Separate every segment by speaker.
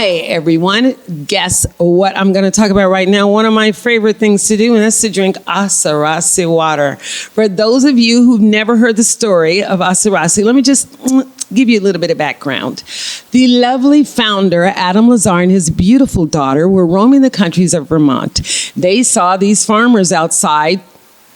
Speaker 1: Hi, everyone. Guess what I'm going to talk about right now? One of my favorite things to do, and that's to drink Asarasi water. For those of you who've never heard the story of Asarasi, let me just give you a little bit of background. The lovely founder, Adam Lazar, and his beautiful daughter were roaming the countries of Vermont. They saw these farmers outside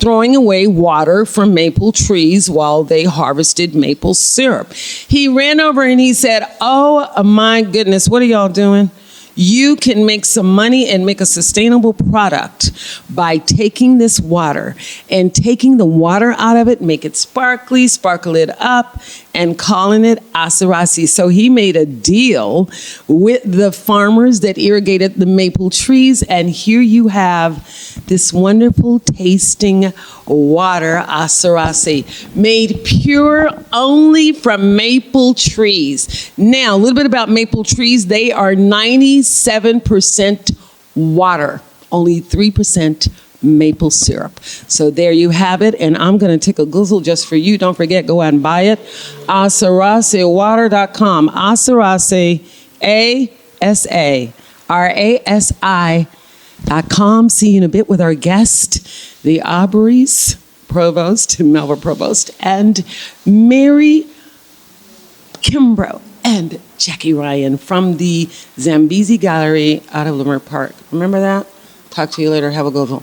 Speaker 1: throwing away water from maple trees while they harvested maple syrup. He ran over and he said, "Oh my goodness, what are y'all doing? You can make some money and make a sustainable product by taking this water and taking the water out of it, make it sparkly, sparkle it up, and calling it Asarasi." So he made a deal with the farmers that irrigated the maple trees, and here you have this wonderful tasting water, Asarasi, made pure only from maple trees. Now, a little bit about maple trees. They are 97% water, only 3% maple syrup. So there you have it, and I'm going to take a guzzle just for you. Don't forget, go out and buy it. AsarasiWater.com. Asarasi, ASARASI.com. See you in a bit with our guest, the Aubreys, Provost, Melba Provost, and Mary Kimbrough and Jackie Ryan from the Zambezi Gallery out of Leimert Park. Remember that? Talk to you later. Have a guzzle.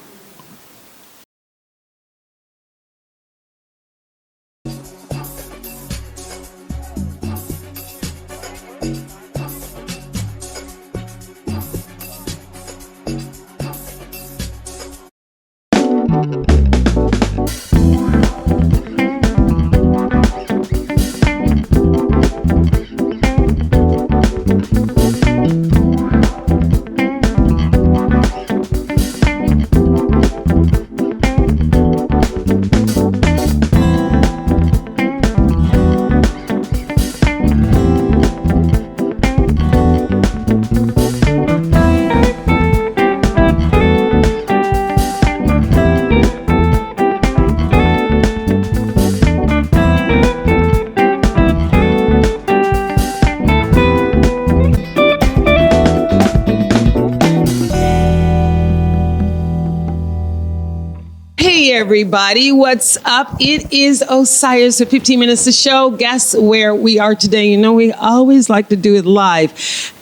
Speaker 1: Everybody, what's up? It is Osiris for 15 minutes to show. Guess where we are today? You know, we always like to do it live.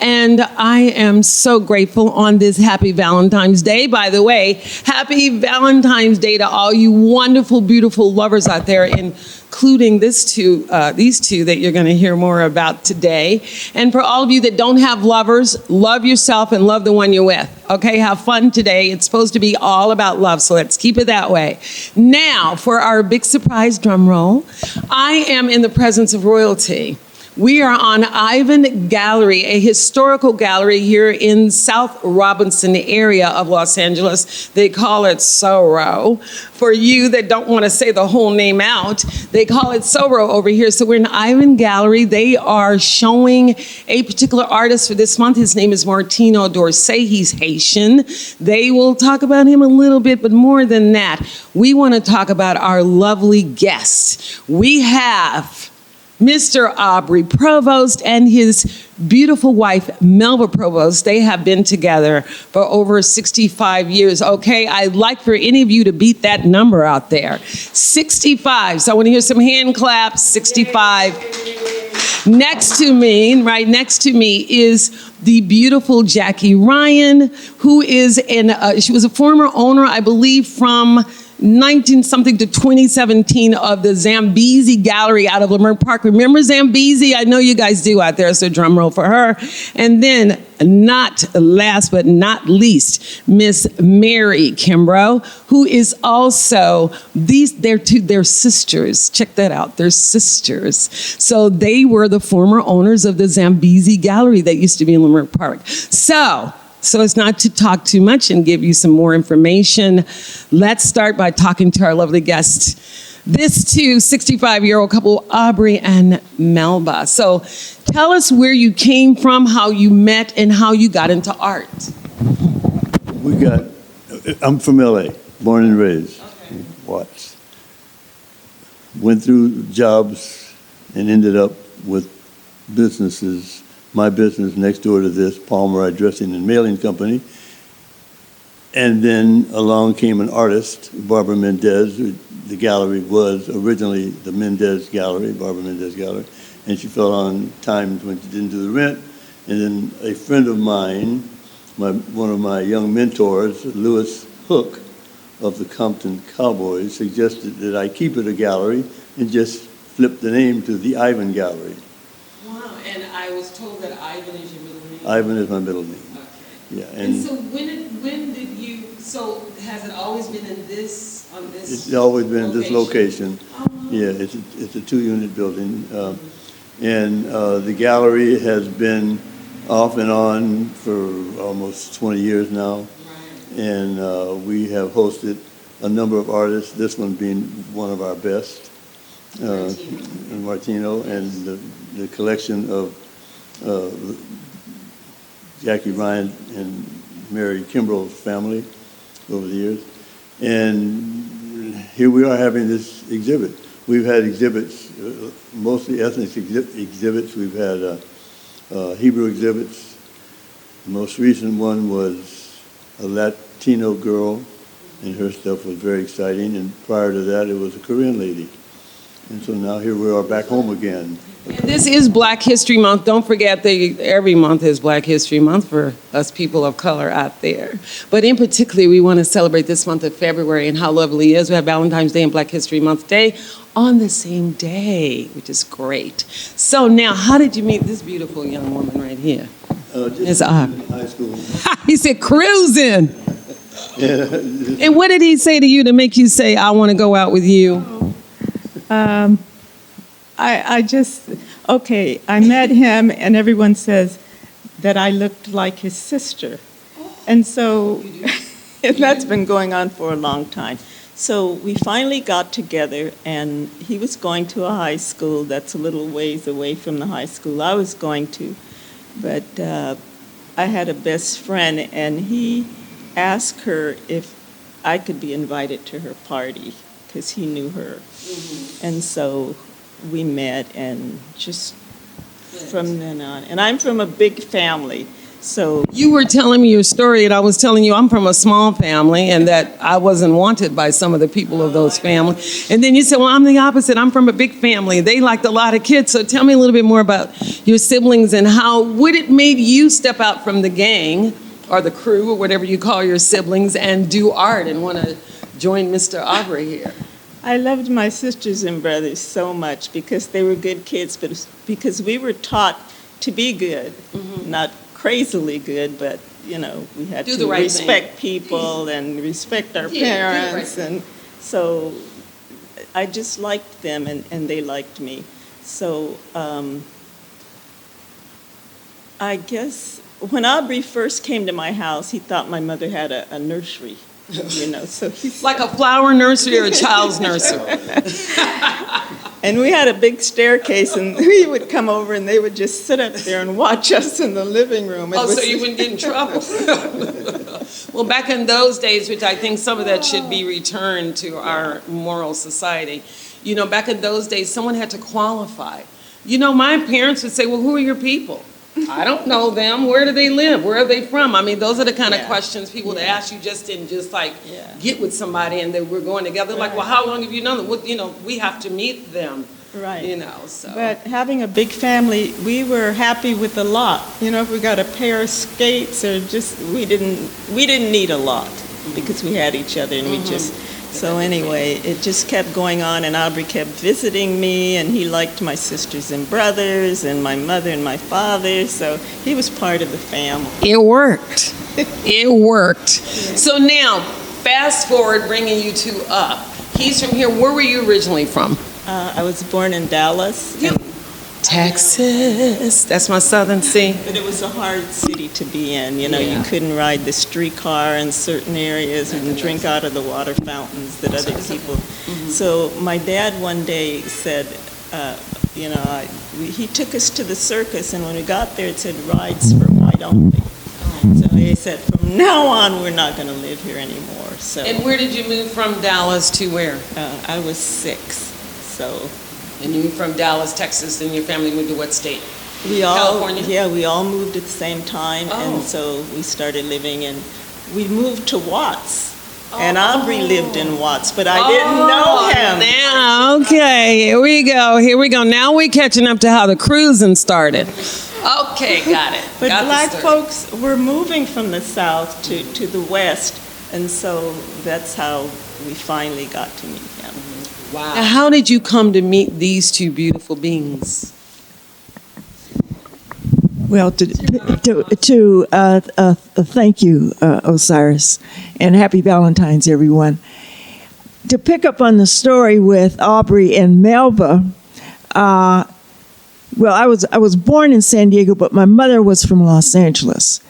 Speaker 1: And I am so grateful on this happy Valentine's Day. By the way, happy Valentine's Day to all you wonderful, beautiful lovers out there, including these two that you're going to hear more about today. And for all of you that don't have lovers, love yourself and love the one you're with. Okay, have fun today. It's supposed to be all about love, so let's keep it that way. Now, for our big surprise drum roll, I am in the presence of royalty. We are on Ivan Gallery, a historical gallery here in South Robertson area of Los Angeles. They call it SoRo. For you that don't want to say the whole name out, they call it SoRo over here. So we're in Ivan Gallery. They are showing a particular artist for this month. His name is Martino Dorce. He's Haitian. They will talk about him a little bit, but more than that, we want to talk about our lovely guest. We have Mr. Aubrey Provost and his beautiful wife, Melba Provost. They have been together for over 65 years. Okay, I'd like for any of you to beat that number out there. 65. So I want to hear some hand claps. 65. Next to me, right next to me, is the beautiful Jackie Ryan, who is she was a former owner, I believe, from 19-something to 2017 of the Zambezi Gallery out of Leimert Park. Remember Zambezi? I know you guys do out there, so drum roll for her. And then, not last but not least, Miss Mary Kimbrough, who is also, they're sisters. Check that out, they're sisters. So they were the former owners of the Zambezi Gallery that used to be in Leimert Park. So as not to talk too much and give you some more information, let's start by talking to our lovely guest. This too, 65-year-old couple, Aubrey and Melba. So tell us where you came from, how you met, and how you got into art.
Speaker 2: I'm from LA, born and raised. Okay. Watts. Went through jobs and ended up with businesses my business next door to this, Palmer Dressing and Mailing Company. And then along came an artist, Barbara Mendez. The gallery was originally the Mendez Gallery, Barbara Mendez Gallery, and she fell on times when she didn't do the rent. And then a friend of mine, one of my young mentors, Lewis Hook of the Compton Cowboys, suggested that I keep it a gallery and just flip the name to the Ivan Gallery.
Speaker 1: Wow, and I was told that Ivan is your middle name?
Speaker 2: Ivan is my middle name.
Speaker 1: Okay.
Speaker 2: Yeah,
Speaker 1: and so when did you, so has it always been on this
Speaker 2: It's always been in this location.
Speaker 1: Oh.
Speaker 2: Yeah, it's a 2-unit building. And the gallery has been off and on for almost 20 years now.
Speaker 1: Right.
Speaker 2: And we have hosted a number of artists, this one being one of our best, Martino, and the collection of Jackie, Ryan, and Mary Kimbrough's family over the years. And here we are having this exhibit. We've had exhibits, mostly ethnic exhibits. We've had Hebrew exhibits. The most recent one was a Latino girl, and her stuff was very exciting. And prior to that, it was a Korean lady. And so now here we are back home again.
Speaker 1: And this is Black History Month. Don't forget that every month is Black History Month for us people of color out there. But in particular, we want to celebrate this month of February and how lovely it is. We have Valentine's Day and Black History Month Day on the same day, which is great. So now, how did you meet this beautiful young woman right here?
Speaker 2: Just in high school.
Speaker 1: He said, cruising.
Speaker 2: Yeah.
Speaker 1: And what did he say to you to make you say, I want to go out with you?
Speaker 3: I met him, and everyone says that I looked like his sister. And so that's been going on for a long time. So we finally got together, and he was going to a high school that's a little ways away from the high school I was going to. But I had a best friend, and he asked her if I could be invited to her party because he knew her. Mm-hmm. And so we met, and just from then on. And I'm from a big family, so.
Speaker 1: You were telling me your story, and I was telling you I'm from a small family, and that I wasn't wanted by some of the people of those families. And then you said, well, I'm the opposite. I'm from a big family. They liked a lot of kids. So tell me a little bit more about your siblings and how would it made you step out from the gang or the crew or whatever you call your siblings and do art and want to join Mr. Aubrey here?
Speaker 3: I loved my sisters and brothers so much because they were good kids, but because we were taught to be good, not crazily good, but we had to respect people and respect our parents, and so I just liked them, and they liked me. So I guess when Aubrey first came to my house, he thought my mother had a nursery. So he's
Speaker 1: like a flower nursery or a child's nursery.
Speaker 3: And we had a big staircase, and he would come over, and they would just sit up there and watch us in the living room.
Speaker 1: So you wouldn't get in trouble. Well, back in those days, which I think some of that should be returned to our moral society, back in those days, someone had to qualify. My parents would say, well, who are your people? I don't know them. Where do they live? Where are they from? I mean, those are the kind of questions people would ask you just didn't get with somebody and they were going together. Like, well, how long have you known them? Well, we have to meet them.
Speaker 3: Right.
Speaker 1: So.
Speaker 3: But having a big family, we were happy with a lot. If we got a pair of skates or we didn't need a lot because we had each other, and we just. So anyway, it just kept going on, and Aubrey kept visiting me, and he liked my sisters and brothers and my mother and my father, so he was part of the family.
Speaker 1: It worked. It worked. Yeah. So now, fast forward, bringing you two up. He's from here. Where were you originally from?
Speaker 3: I was born in Dallas.
Speaker 1: Texas. That's my southern sea.
Speaker 3: But it was a hard city to be in. You couldn't ride the streetcar in certain areas and drink out of the water fountains that other people. So my dad one day said, he took us to the circus, and when we got there, it said rides for white only. So he said, from now on, we're not going to live here anymore. So.
Speaker 1: And where did you move from Dallas to where?
Speaker 3: I was 6, so.
Speaker 1: And you from Dallas, Texas, and your family moved to what state? California?
Speaker 3: We all moved at the same time, and so we started living in, we moved to Watts. And Aubrey lived in Watts, but I didn't know him.
Speaker 1: Now, okay, here we go. Now we're catching up to how the cruising started. Okay, got it.
Speaker 3: But black folks were moving from the South to the West, and so that's how we finally got to meet him.
Speaker 1: Wow. Now, how did you come to meet these two beautiful beings?
Speaker 4: Well, thank you, Osiris, and happy Valentines, everyone. To pick up on the story with Aubrey and Melba, well, I was born in San Diego, but my mother was from Los Angeles.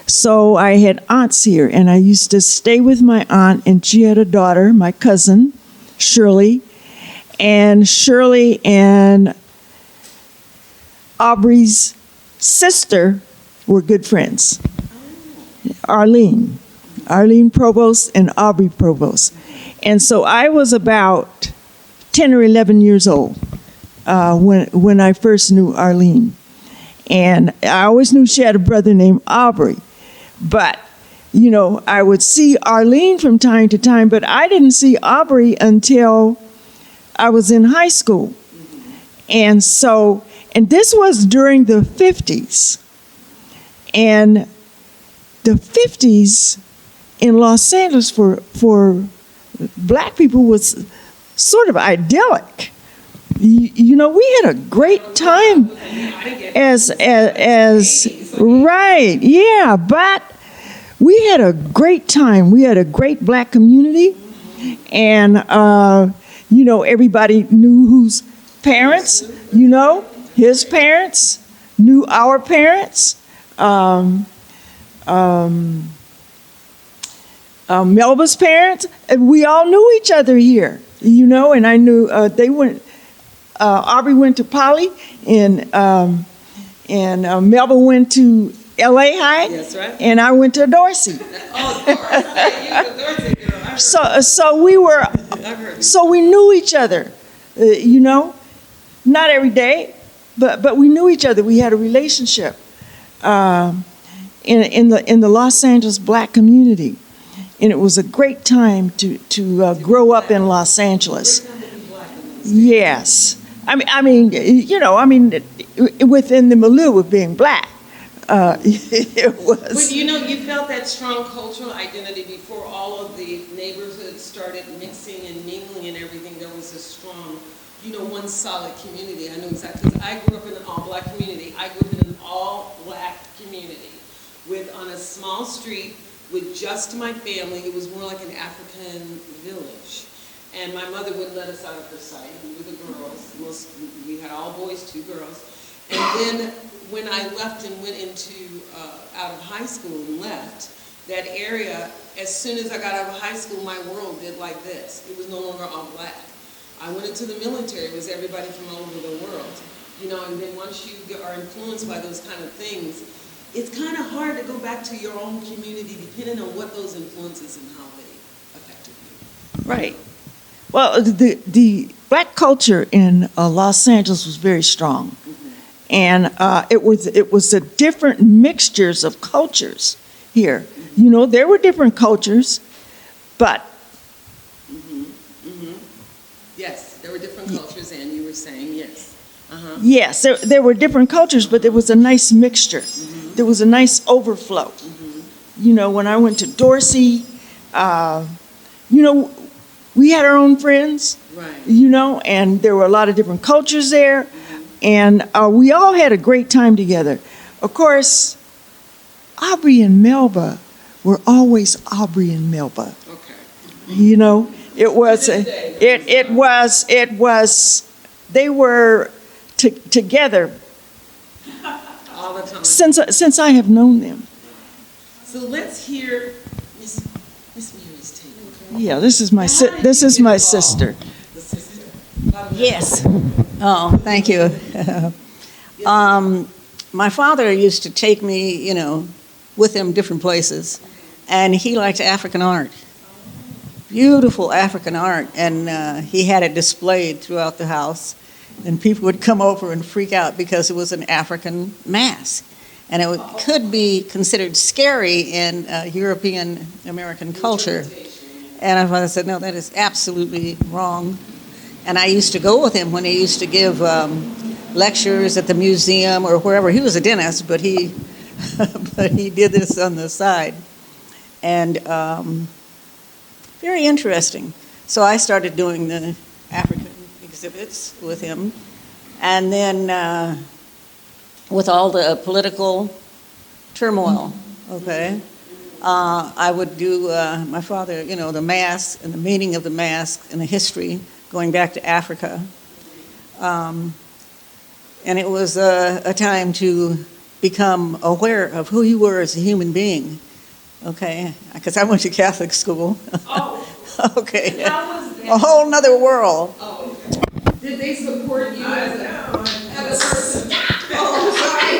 Speaker 4: So I had aunts here, and I used to stay with my aunt, and she had a daughter, my cousin, Shirley, and Aubrey's sister were good friends. Arlene Provost and Aubrey Provost. And so I was about 10 or 11 years old when I first knew Arlene. And I always knew she had a brother named Aubrey. But, you know, I would see Arlene from time to time, but I didn't see Aubrey until I was in high school. And so, and this was during the 50s. And the 50s in Los Angeles for black people was sort of idyllic. You know, we had a great time as right, yeah, but we had a great time. We had a great black community, and you know, everybody knew whose parents, you know, his parents knew our parents. Melba's parents, we all knew each other here, you know, and I knew they went. Aubrey went to Poly, and Melba went to L.A. High. That's right. And I went to Dorce.
Speaker 1: Oh, Dorce.
Speaker 4: So we knew each other, you know, not every day, but we knew each other. We had a relationship in the Los Angeles black community, and it was a great time to grow up in Los Angeles. Yes. I mean, you know, within the milieu of being black, it was.
Speaker 1: But you know, you felt that strong cultural identity before all of the neighborhoods started mixing and mingling and everything. There was a strong, you know, one solid community. I know exactly, because I grew up in an all-black community. I grew up in an all-black community on a small street with just my family. It was more like an African village. And my mother wouldn't let us out of her sight. We were the girls. We had all boys, 2 girls. And then when I left and went out of high school and left, that area, as soon as I got out of high school, my world did like this. It was no longer all black. I went into the military. It was everybody from all over the world. You know, and then once you are influenced by those kind of things, it's kind of hard to go back to your own community depending on what those influences and how they affected you.
Speaker 4: Right. Well, the black culture in Los Angeles was very strong, and it was the different mixtures of cultures here. You know, there were different cultures, but
Speaker 1: yes, there were different cultures, and you were saying yes.
Speaker 4: Yes, there were different cultures, but there was a nice mixture. There was a nice overflow. You know, when I went to Dorce, you know, we had our own friends, right. You know, and there were a lot of different cultures there, and we all had a great time together. Of course, Aubrey and Melba were always Aubrey and Melba.
Speaker 1: Okay.
Speaker 4: You know, it was they were together
Speaker 1: all the time
Speaker 4: since I have known them.
Speaker 1: So let's hear Miss Mary's take. Okay?
Speaker 4: Yeah, this is my sister.
Speaker 1: The sister.
Speaker 5: Yes. Oh, thank you. My father used to take me, you know, with him different places, and he liked African art. Beautiful African art, and he had it displayed throughout the house. and people would come over and freak out because it was an African mask. And could be considered scary in European American culture. And my father said, no, that is absolutely wrong. And I used to go with him when he used to give lectures at the museum or wherever. He was a dentist, but he but he did this on the side. And very interesting. So I started doing the African exhibits with him. And then with all the political turmoil, okay, I would do, my father, the mask and the meaning of the mask and the history going back to Africa. And it was a time to become aware of who you were as a human being, okay, because I went to Catholic school.
Speaker 1: Oh.
Speaker 5: Okay.
Speaker 1: How was that?
Speaker 5: A whole nother world.
Speaker 1: Oh, okay. Did they support you as a person? Oh, sorry.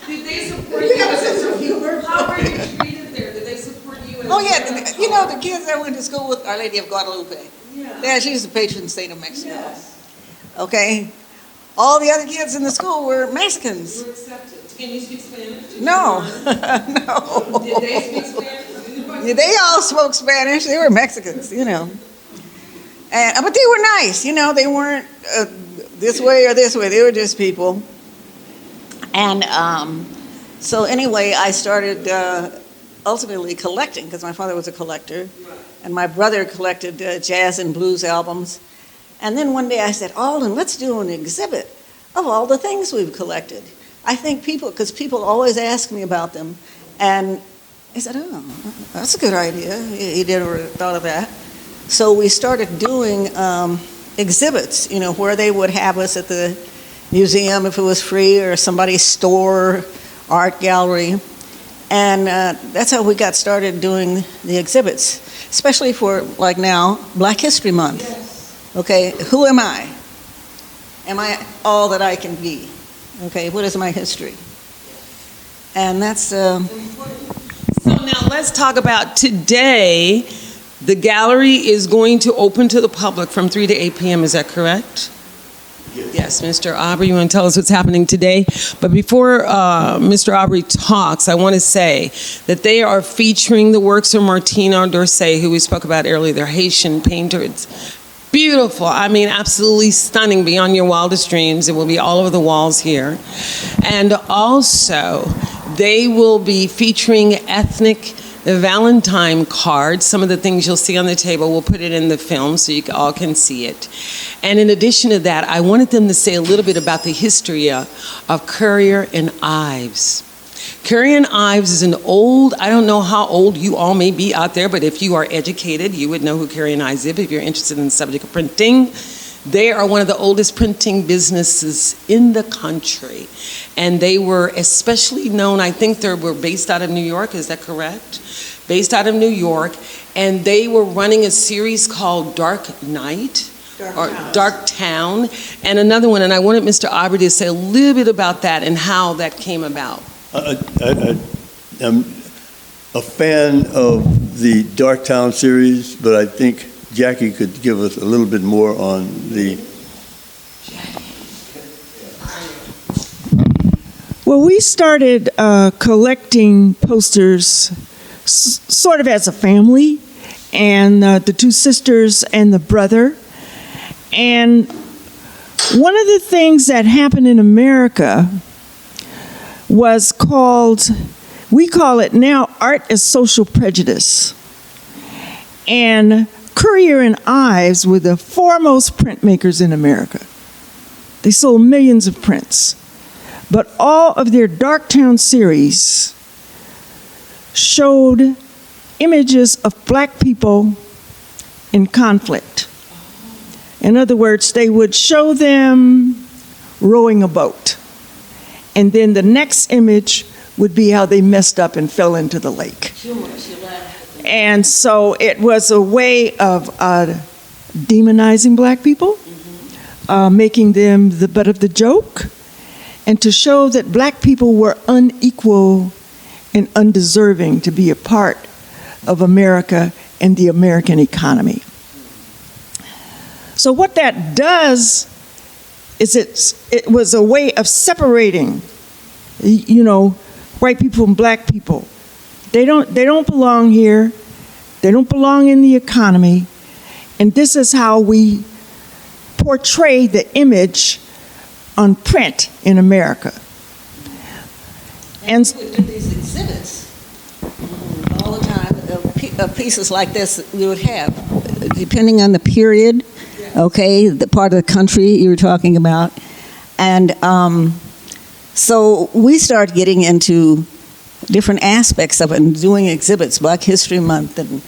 Speaker 1: Did they support you as a person? How were you treated there? Did they support you as
Speaker 5: Oh, yeah, the kids I went to school with, Our Lady of Guadalupe. Yeah, she's the patron saint of Mexico.
Speaker 1: Yes.
Speaker 5: Okay. All the other kids in the school were Mexicans.
Speaker 1: You were accepted. Can you speak Spanish?
Speaker 5: No. No.
Speaker 1: Did they speak Spanish?
Speaker 5: Yeah, they all spoke Spanish. They were Mexicans, And, but they were nice, They weren't this way or this way. They were just people. And so anyway, I started ultimately collecting, because my father was a collector, and my brother collected jazz and blues albums. And then one day I said, Alden, let's do an exhibit of all the things we've collected. I think because people always ask me about them, and I said, oh, that's a good idea. He never thought of that. So we started doing exhibits, where they would have us at the museum if it was free, or somebody's store, art gallery. And that's how we got started doing the exhibits, especially for, like now, Black History Month. Yes. Okay, who am I? Am I all that I can be? Okay, what is my history? And that's... So
Speaker 1: now let's talk about today. The gallery is going to open to the public from 3 to 8 p.m., is that correct? Yes, Mr. Aubrey, you want to tell us what's happening today? But before Mr. Aubrey talks, I want to say that they are featuring the works of Martino Dorce, who we spoke about earlier. They're Haitian painters. Beautiful. I mean, absolutely stunning, beyond your wildest dreams. It will be all over the walls here. And also, they will be featuring ethnic Valentine cards. Some of the things you'll see on the table, we'll put it in the film so you all can see it. And in addition to that, I wanted them to say a little bit about the history of Currier and Ives. Currier and Ives is an old, I don't know how old you all may be out there, but if you are educated, you would know who Currier and Ives is if you're interested in the subject of printing. They are one of the oldest printing businesses in the country. And they were especially known, I think they were based out of New York, is that correct? Based out of New York. And they were running a series called Dark Night, Dark Town, and another one. And I wanted Mr. Aubrey to say a little bit about that and how that came about.
Speaker 2: I am a fan of the Dark Town series, but I think Jackie could give us a little bit more on the...
Speaker 4: Well, we started collecting posters sort of as a family, and the two sisters and the brother. And one of the things that happened in America was we call it now art as social prejudice. And Currier and Ives were the foremost printmakers in America. They sold millions of prints. But all of their Darktown series showed images of black people in conflict. In other words, they would show them rowing a boat. And then the next image would be how they messed up and fell into the lake. And so it was a way of demonizing black people, making them the butt of the joke, and to show that black people were unequal and undeserving to be a part of America and the American economy. So what that does it was a way of separating, white people and black people. They don't belong here. They don't belong in the economy. And this is how we portray the image on print in America.
Speaker 5: And we would do these exhibits all the time of pieces like this we would have, depending on the period, okay, the part of the country you were talking about. And so we started getting into different aspects of it and doing exhibits, Black History Month and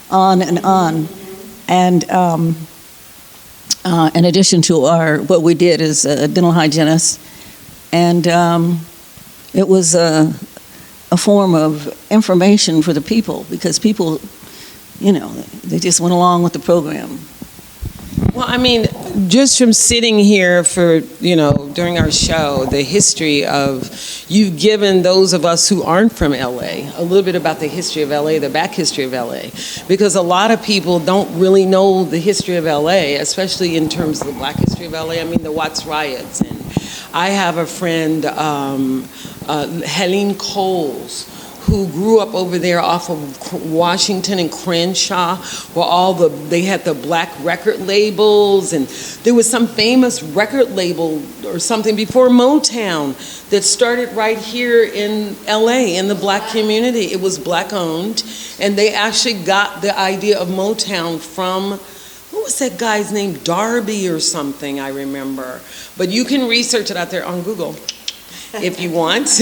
Speaker 5: on and on. And in addition to what we did as a dental hygienist, and it was a form of information for the people, because people, they just went along with the program.
Speaker 1: Well, I mean, just from sitting here for, during our show, the history of, you've given those of us who aren't from LA a little bit about the history of LA, the back history of LA, because a lot of people don't really know the history of LA, especially in terms of the Black history of LA. I mean, the Watts riots. And I have a friend, Helene Coles, who grew up over there off of Washington and Crenshaw, where they had the black record labels, and there was some famous record label or something before Motown that started right here in LA in the black community. It was black owned, and they actually got the idea of Motown from, what was that guy's name? Darby or something, I remember. But you can research it out there on Google if you want,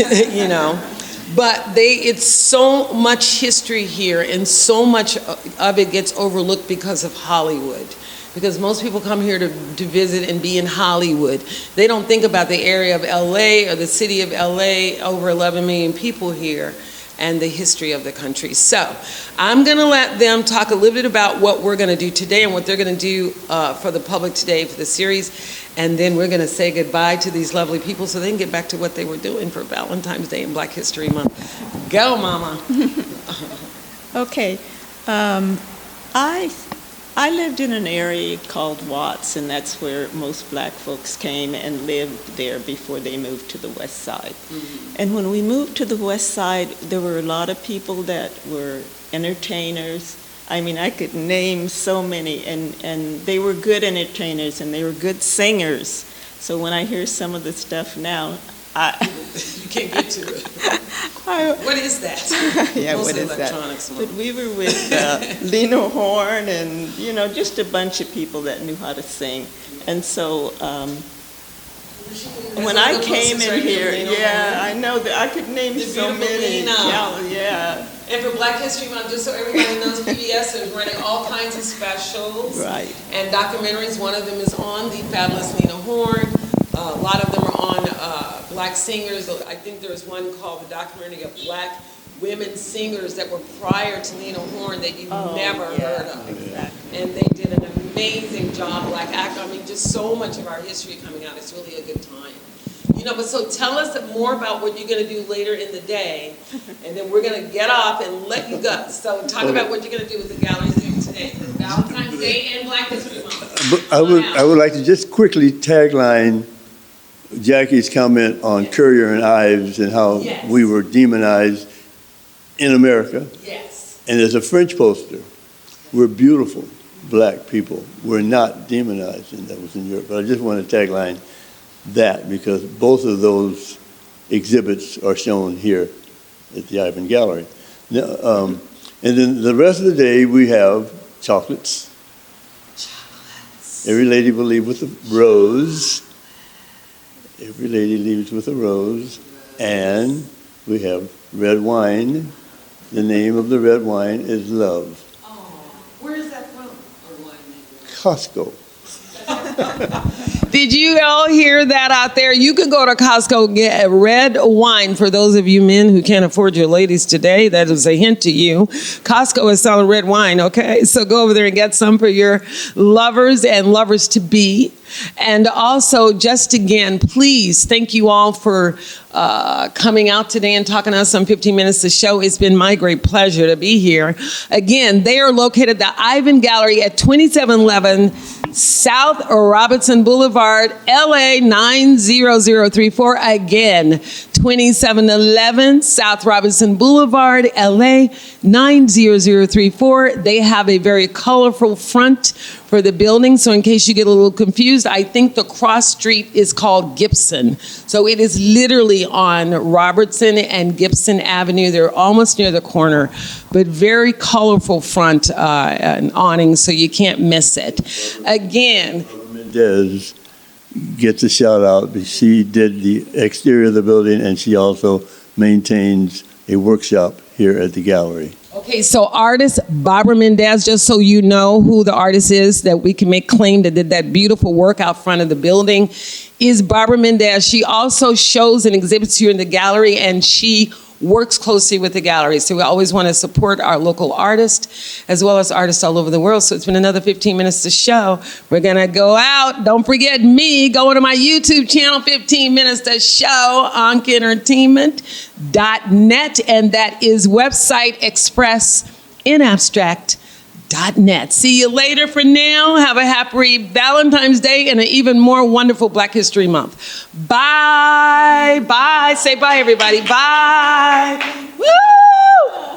Speaker 1: But it's so much history here, and so much of it gets overlooked because of Hollywood. Because most people come here to visit and be in Hollywood. They don't think about the area of LA or the city of LA, over 11 million people here, and the history of the country. So I'm going to let them talk a little bit about what we're going to do today and what they're going to do for the public today for the series. And then we're going to say goodbye to these lovely people so they can get back to what they were doing for Valentine's Day and Black History Month. Go, Mama.
Speaker 3: Okay. I lived in an area called Watts, and that's where most black folks came and lived there before they moved to the west side. Mm-hmm. And when we moved to the west side, there were a lot of people that were entertainers. I mean, I could name so many, and they were good entertainers, and they were good singers. So when I hear some of the stuff now,
Speaker 1: you can't get to it. What is that?
Speaker 3: Yeah,
Speaker 1: what
Speaker 3: is that?
Speaker 1: One.
Speaker 3: But we were with Lena Horne and, just a bunch of people that knew how to sing. And so when I came in here, I know that I could name so many. Yeah.
Speaker 1: And for Black History Month, just so everybody knows, PBS is running all kinds of specials.
Speaker 3: Right.
Speaker 1: And documentaries. One of them is on the fabulous Lena Horne. A lot of them are on black singers. I think there's one called the documentary of black women singers that were prior to Lena Horne that you've never heard of. Exactly. And they did an amazing job, black actor. I mean, just so much of our history coming out. It's really a good time. But so tell us more about what you're going to do later in the day, and then we're going to get off and let you go. So talk about what you're going to do with the galleries today for Valentine's Day and Black History Month.
Speaker 2: I would like to just quickly tagline Jackie's comment on Currier and Ives and how we were demonized in America.
Speaker 1: Yes.
Speaker 2: And as a French poster, we're beautiful black people. We're not demonized, and that was in Europe. But I just want to tagline that because both of those exhibits are shown here at the Ivan Gallery. Now, and then the rest of the day we have chocolates. Every lady will leave with a rose. Every lady leaves with a rose. And we have red wine. The name of the red wine is Love.
Speaker 1: Oh, where is that from?
Speaker 2: Costco.
Speaker 1: Did you all hear that out there? You could go to Costco and get a red wine. For those of you men who can't afford your ladies today, that is a hint to you. Costco is selling red wine, okay? So go over there and get some for your lovers and lovers-to-be. And also, just again, please, thank you all for coming out today and talking to us on 15 Minutes to Show. It's been my great pleasure to be here. Again, they are located at the Ivan Gallery at 2711 South Robertson Boulevard, LA 90034. Again, 2711 South Robertson Boulevard, LA 90034. They have a very colorful front for the building. So in case you get a little confused, I think the cross street is called Gibson. So it is literally on Robertson and Gibson Avenue. They're almost near the corner, but very colorful front and awning, so you can't miss it. Again,
Speaker 2: Mendez gets a shout out. She did the exterior of the building, and she also maintains a workshop here at the gallery.
Speaker 1: okay, so artist Barbara Mendez, just so you know who the artist is that we can make claim that did that beautiful work out front of the building, is Barbara Mendez. She also shows and exhibits here in the gallery, and she works closely with the gallery. So we always want to support our local artists as well as artists all over the world. So it's been another 15 minutes to show. We're going to go out. Don't forget me. Go to my YouTube channel, 15 minutes to show, onkentertainment.net. And that is website express in abstract.net. See you later. For now, have a happy Valentine's Day and an even more wonderful Black History Month. Bye. Bye. Say bye, everybody. Bye. Woo!